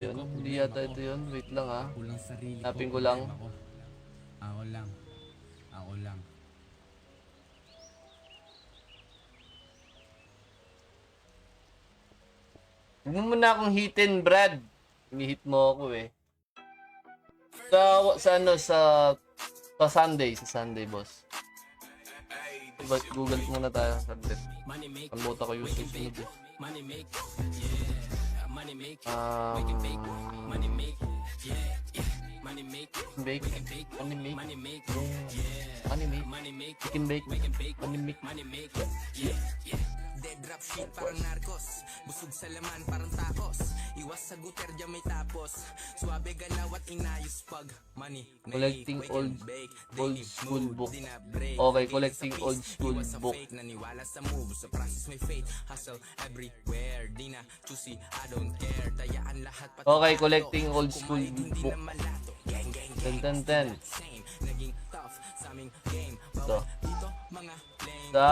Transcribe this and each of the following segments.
Yun, hindi yata ito yun. Wait lang ah. Kulang sarili ko. Hanapin ko lang. Ako lang. Ako lang. Huwag mo muna akong hitin, Brad. Hinihit mo ako eh. Sa ano, sa Sunday, boss. But Google muna tayo. Saglit. Kalimutan ko yung susunod eh. Bake, money make, chicken bake, money make. Dead drop shit parang narcos. Busog sa laman parang tacos. Iwas sa guter dyan may tapos. Suabe galaw at inayos pag money. Collecting old school book. Okay, collecting old school book. Naniwala sa move, sa process may faith. Hustle everywhere. Di na choosy, I don't care. Tayaan lahat pati Okay, collecting old school book. Gang gang Ten. same. Naging tough sa aming game. Ito. Dito mga lame. Sa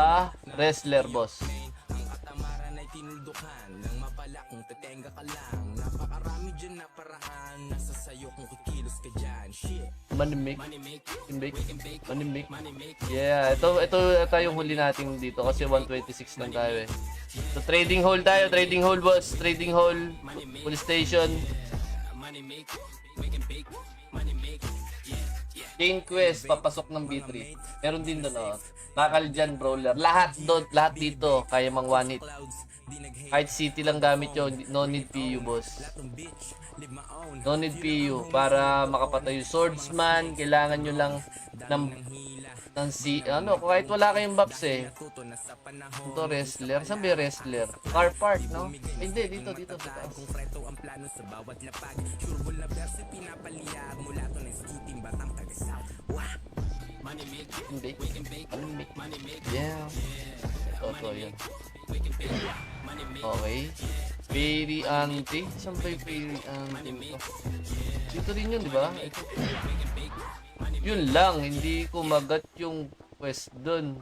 wrestler, boss. Ang katamaran ay tinuldukan ng mapala kung tetenga ka lang. Napakarami dyan na paraan. Nasa sayo kung kikilos ka dyan. Shit. Money make, chicken bake, money make. Yeah, ito yung huli natin dito kasi 126 lang tayo eh. So trading hall tayo, trading hall boss, trading hall, police station. Chain quest, papasok ng B3. Meron din doon oh. Nakal dyan, brawler. Lahat doon, lahat dito, kaya mang one hit. Kahit city lang gamit yun, no need PU boss. No need PU para makapatay yung swordsman. Kailangan nyo lang ng si ano, kahit wala kayong buffs eh. Ito wrestler, saan ba yung wrestler? Car park, no? Hindi, dito sa taas. Konkreto ang plano sa bawat lapag. Sureball na verse pinapaliyag mula to ng skiting batang taga-south. Wah! Money make, Money make. Yeah. Ito, yun. Okay. Fairy auntie. Saan ba yung fairy auntie? Dito rin yun, di ba? Ito. Yun lang, hindi ko magat yung quest dun.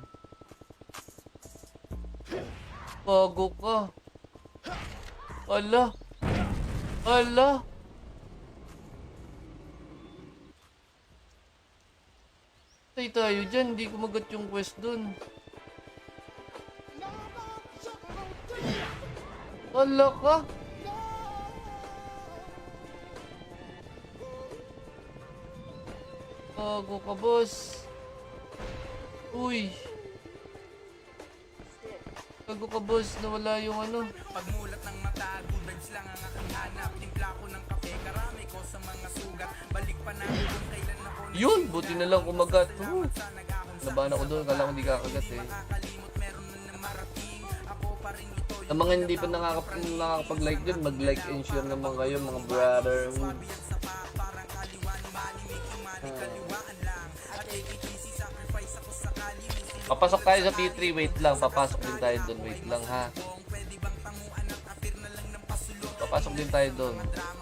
Bago ka. Ala. Tay tayo dyan, hindi ko magat yung quest dun. Ala ka. Bago ka, boss. Uy. Bago ka, boss. Nawala yung ano. Pagmulat ng mata, good vibes lang ang aking hanap. Timpla ko ng kape, karami ko sa mga sugat. Balik pa na kung kailan ako Yun, buti na lang kumagat. Laban ako doon, kala ko hindi kakagat eh. nakakalimot. Meron na marating, ako pa rin ito. Sa mga hindi pa nakakapag-like dyan, mag-like and share naman kayo mga brotherhood. Parang kaliwan, money making money, kaliwaan lang. At AKTC, sacrifice ako sakali. Papasok tayo sa P3, wait lang. Papasok din tayo doon, wait lang ha. Pwede bang tanguan ng apir na lang ng pasulong? Papasok din tayo doon.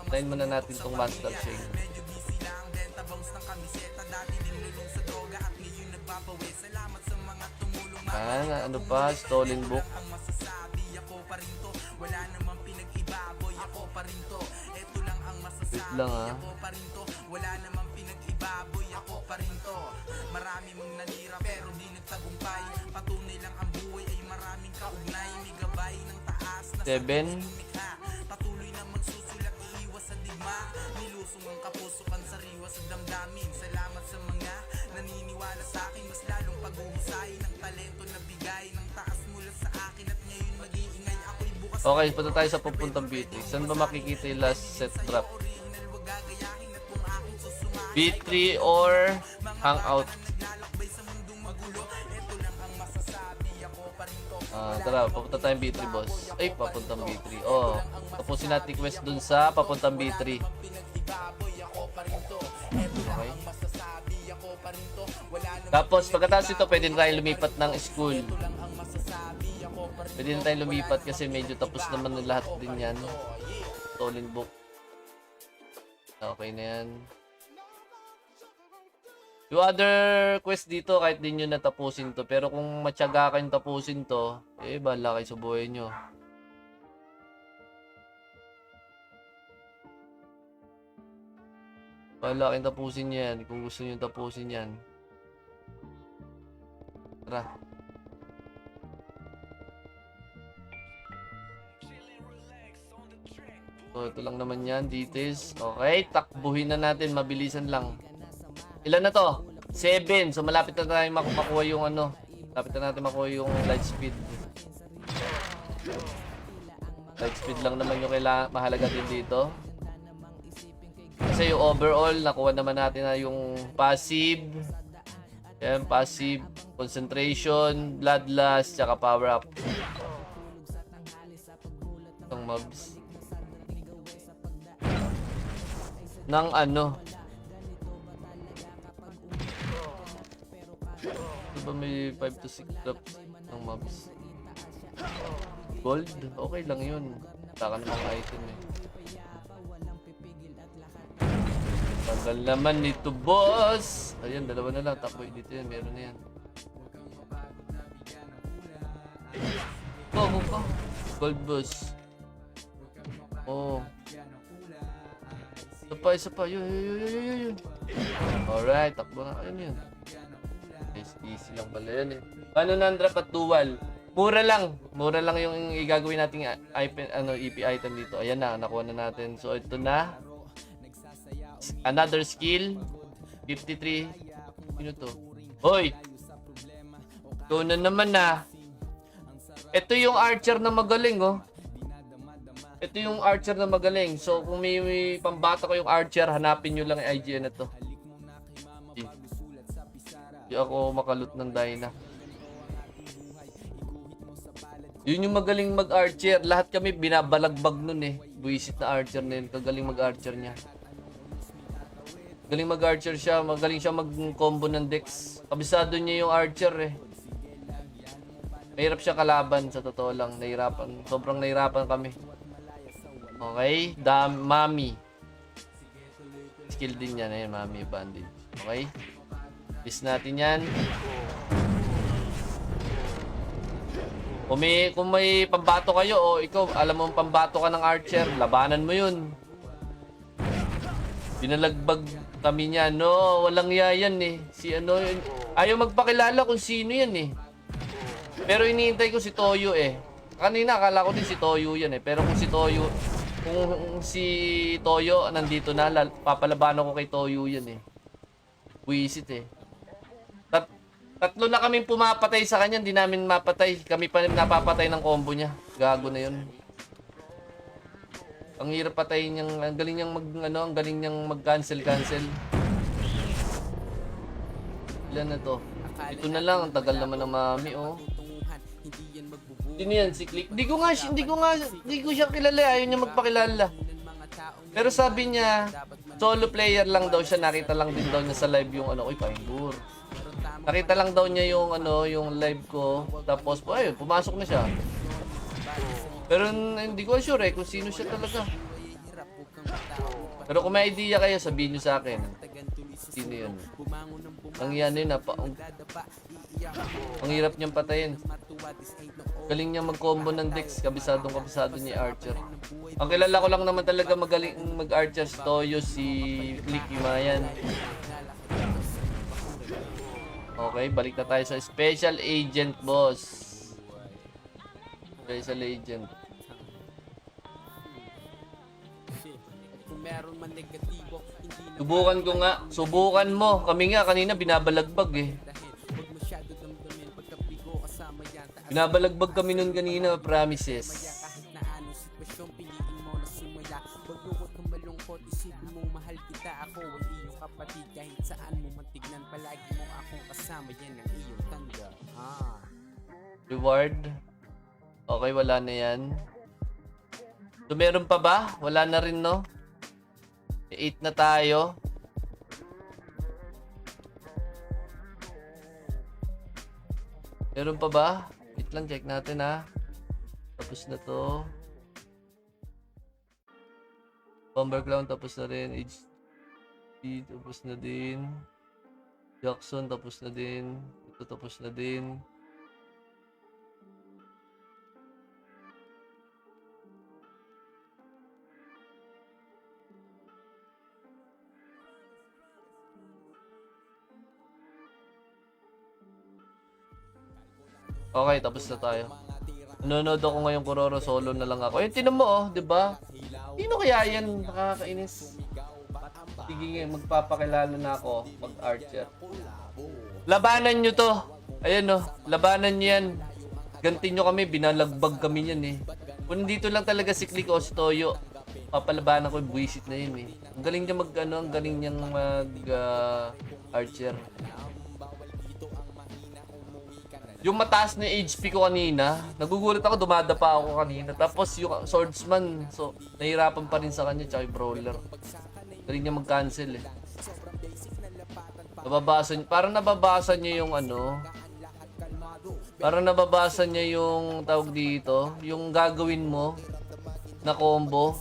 Tayin muna natin tong Master Chain. Medyo busy lang, benta bangs ng kamiseta. Dati din lulong sa droga at ngayon nagbabawi. Salamat sa mga tumulong. Ano pa? Stolen book. Ang masasabi, ako pa rin to. Wala namang pinag-ibaboy, ako pa rin to. Ito lang ang masasabi, Wait lang, ha? ako pa rin to. Wala namang pinag-ibaboy, ako pa rin to. Marami mong nanira pero di nagtagumpay. Patunay lang ang buhay ay maraming kaugnay. May gabay ng taas na 7. lumikha. Patuloy na magsusulat, iiwas sa digma. Nilusong ang kapusukan sa riwa sa damdamin. Salamat sa mga naniniwala sa akin. Mas lalong pag-uhusay ng talento na bigay ng taas mula sa akin. At ngayon mag-iingay ako'y bukas. Okay, punta tayo sa pupuntang B3. Saan ba makikita yung last set trap? Original wag gagayahin at kung aking susumahin. B3 or Hangout? Naglalakbay sa mundong magulo. Ito lang ang masasabi, ako pa rin to. Tara, papunta tayong B3, boss. Ay, papuntang B3. Oh, tapusin natin quest dun sa papuntang B3. Pinag-ibaboy, ako pa rin to. Ito lang Okay. ang masasabi, ako pa rin to. Wala namang Tapos, pagkatapos ito, pwede na tayong lumipat ng school. ito lang ang masasabi, ako pa rin Pwede na tayong lumipat kasi medyo tapos naman ng lahat din yan. Stolen book. Okay na yan. Yung other quest dito, kahit din nyo natapusin to. Pero kung matyaga kayong tapusin to, eh, bahala kayo sa buhay nyo. Wala kayong tapusin yan. Kung gusto nyo tapusin yan. Tara. So, ito lang naman yan. Details. Okay. Takbuhin na natin. Mabilisan lang. Ilan na to? 7. So, malapit na tayo makuha yung ano. Malapit na natin makuha yung light speed. Light speed lang naman yung kailangan, mahalaga din dito. Kasi yung overall, nakuha naman natin na yung passive. Yan, passive, concentration, bloodlust, tsaka power up. Itong mobs. Nang ano. Diba may 5 to 6 drops ng mobs? Gold? Okay lang yun. Taka namang item eh. Tagal naman nito, boss! Ayan, dalawa na lang. Takboy dito yan. Meron na yan. Oh. Gold boss. Oh. Isa pa. Yun. Alright, takbo na. Ayun yun. Easy lang pala yan eh. Paano na-drop at dual? Mura lang yung igagawin nating EP item dito. Ayan na, nakuha na natin. So ito na. Another skill. 53. Sino to? Hoy! Ito na naman na. Ito yung archer na magaling, oh. Ito yung archer na magaling. So kung may pambata ko yung archer, hanapin nyo lang yung IGN na to. Hindi ako makalut ng Dyna. Yun yung magaling mag-archer. Lahat kami binabalagbag nun eh. Buisit na archer na yun. Kagaling mag-archer niya. Galing mag-archer siya. Magaling siya mag-combo ng dex. Kabisado niya yung archer eh. Mahirap siya kalaban sa totoo lang. Nahirapan. Sobrang nahirapan kami. Okay. Mami. Skill din yan. Ayan, Mami bandage. Okay. List natin yan. Kung may pambato kayo o ikaw, alam mo pambato ka ng archer, labanan mo yun. Binalagbag kami niya, no? Walang yayan eh. Si ano yun. Ayaw magpakilala kung sino yan eh. Pero iniintay ko si Toyo eh. Kanina akala ko din si Toyo yan eh. Pero kung si Toyo nandito na, papalabanan ko kay Toyo yan eh. Buisit eh. Tatlo na kaming pumapatay sa kanya, hindi namin mapatay. Kami pa napapatay ng combo niya. Gago na 'yun. Ang hirap patayin niyang, ang galing niyang mag-cancel. Ilan na to? Ito na lang, ang tagal naman ng Mami, oh. Sino yan, si Click? Hindi ko siya kilala, ayaw niya magpakilala. Pero sabi niya, solo player lang daw siya, nakita lang din daw niya sa live yung uy, Paingur. Nakita lang daw niya yung yung live ko. Tapos ayun, pumasok na siya. Pero hindi ko sure kung sino siya talaga. Pero kung may idea kayo, sabihin niyo sa akin. Sino 'yun? Ang yan yun, ang hirap niyang patayin. Galing niya mag-combo ng dex, kabisado niya archer. Ang kilala ko lang naman talaga magaling mag-archer si Toyo, si Clicky Mayan. Okay, balik na tayo sa Special Agent, boss. Special Agent. Subukan ko nga. Subukan mo. Kami nga kanina binabalagbag eh. Binabalagbag kami nun kanina, promises. Reward. Okay, wala na yan. So, meron pa ba? Wala na rin, no? 8 na tayo. Meron pa ba? Wait lang, check natin, ha. Tapos na to. Bomber Clown, tapos na rin. HD, tapos na din. Jackson, tapos na din. Ito, tapos na din. Okay, tapos na tayo. Nanonood ako ngayon Kuroro, solo na lang ako. Ayun, tinan mo oh, di ba? Sino kaya yan? Nakakainis. Sige nga, magpapakilala na ako, mag-archer. Labanan nyo to. Ayan oh, labanan nyo yan. Ganti nyo kami, binalagbag kami yan eh. Kung dito lang talaga si Click o si Toyo, papalabanan ko, buwisit na yun eh. Ang galing niya ang galing niyang archer. Yung mataas na HP ko kanina, nagugulat ako, dumadapa ako kanina. Tapos yung swordsman, so nahirapan pa rin sa kanya, tsaka yung brawler. Galing niya mag-cancel eh. Parang nababasa niya yung ano, parang nababasa niya yung tawag dito, yung gagawin mo na combo.